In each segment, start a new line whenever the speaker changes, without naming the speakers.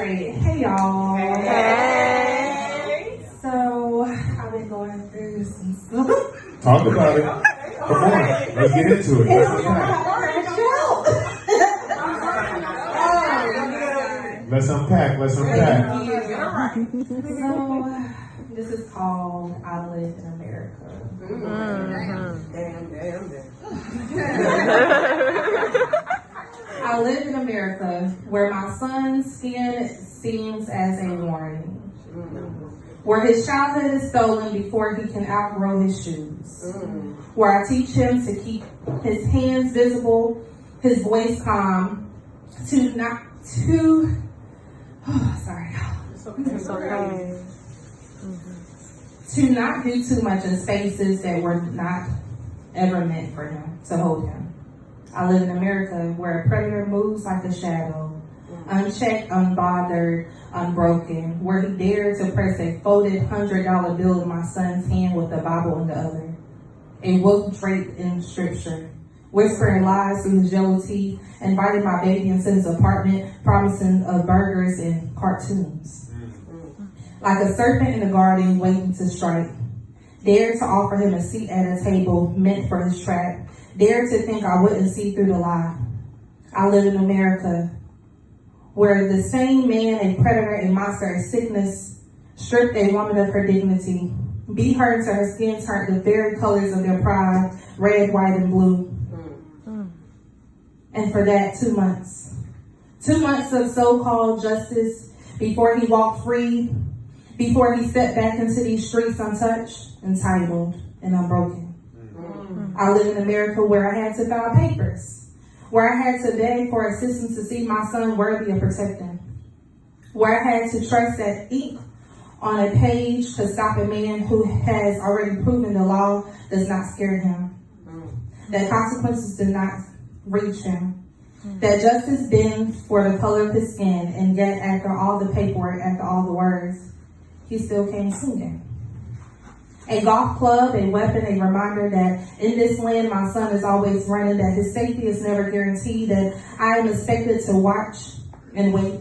right. Hey, y'all.
Hey.
So, I've been going through some stuff.
Talk about it. Come on. Let's get into it. Let's unpack. Let's unpack.
So, this is called I Live in America. I live in America where my son's skin seems as a warning. Where his childhood is stolen before he can outgrow his shoes. Where I teach him to keep his hands visible, his voice calm, to not do too much in spaces that were not ever meant for him to hold him. I live in America where a predator moves like a shadow, unchecked, unbothered, unbroken, where he dared to press a folded $100 bill in my son's hand with the Bible in the other, a wolf draped in scripture, whispering lies through his yellow teeth, inviting my baby into his apartment, promising burgers and cartoons. Like a serpent in the garden waiting to strike, dared to offer him a seat at a table meant for his trap, dared to think I wouldn't see through the lie. I live in America where the same man, a predator, a monster, a sickness, stripped a woman of her dignity, beat her until her skin turned the very colors of their pride, red, white, and blue. And for that, 2 months. 2 months of so-called justice before he walked free, before he stepped back into these streets untouched, entitled, and unbroken. I live in America where I had to file papers, where I had to beg for assistance to see my son worthy of protecting, where I had to trust that ink on a page could stop a man who has already proven the law does not scare him, that consequences do not reach him, that justice bends for the color of his skin, and yet after all the paperwork, after all the words, he still came singing. A golf club, a weapon, a reminder that in this land my son is always running, that his safety is never guaranteed, that I am expected to watch and wait,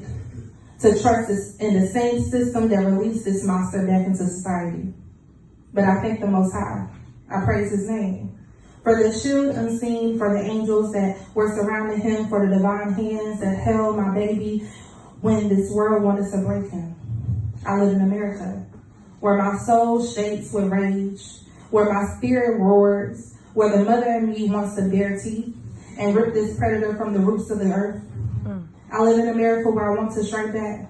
to trust in the same system that released this monster back into society. But I thank the Most High. I praise his name. For the shield unseen, for the angels that were surrounding him, for the divine hands that held my baby when this world wanted to break him. I live in America, where my soul shakes with rage, where my spirit roars, where the mother in me wants to bare teeth and rip this predator from the roots of the earth. I live in America where I want to strike back,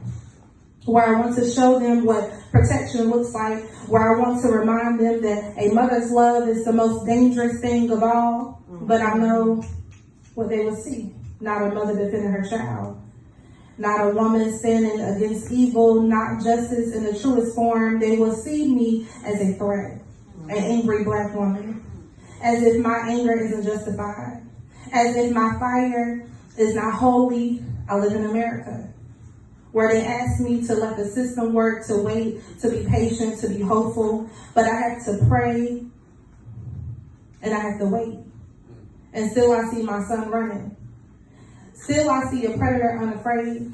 where I want to show them what protection looks like, where I want to remind them that a mother's love is the most dangerous thing of all, but I know what they will see. Not a mother defending her child. Not a woman standing against evil, not justice in the truest form. They will see me as a threat, an angry black woman, as if my anger isn't justified, as if my fire is not holy. I live in America, where they ask me to let the system work, to wait, to be patient, to be hopeful, but I have to pray and I have to wait. And still I see my son running. Still, I see a predator unafraid.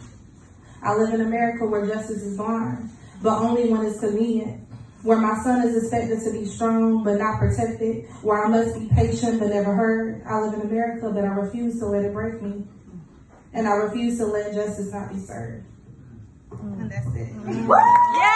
I live in America where justice is blind, but only when it's convenient. Where my son is expected to be strong, but not protected. Where I must be patient, but never heard. I live in America, but I refuse to let it break me. And I refuse to let justice not be served. And that's it.
Yeah!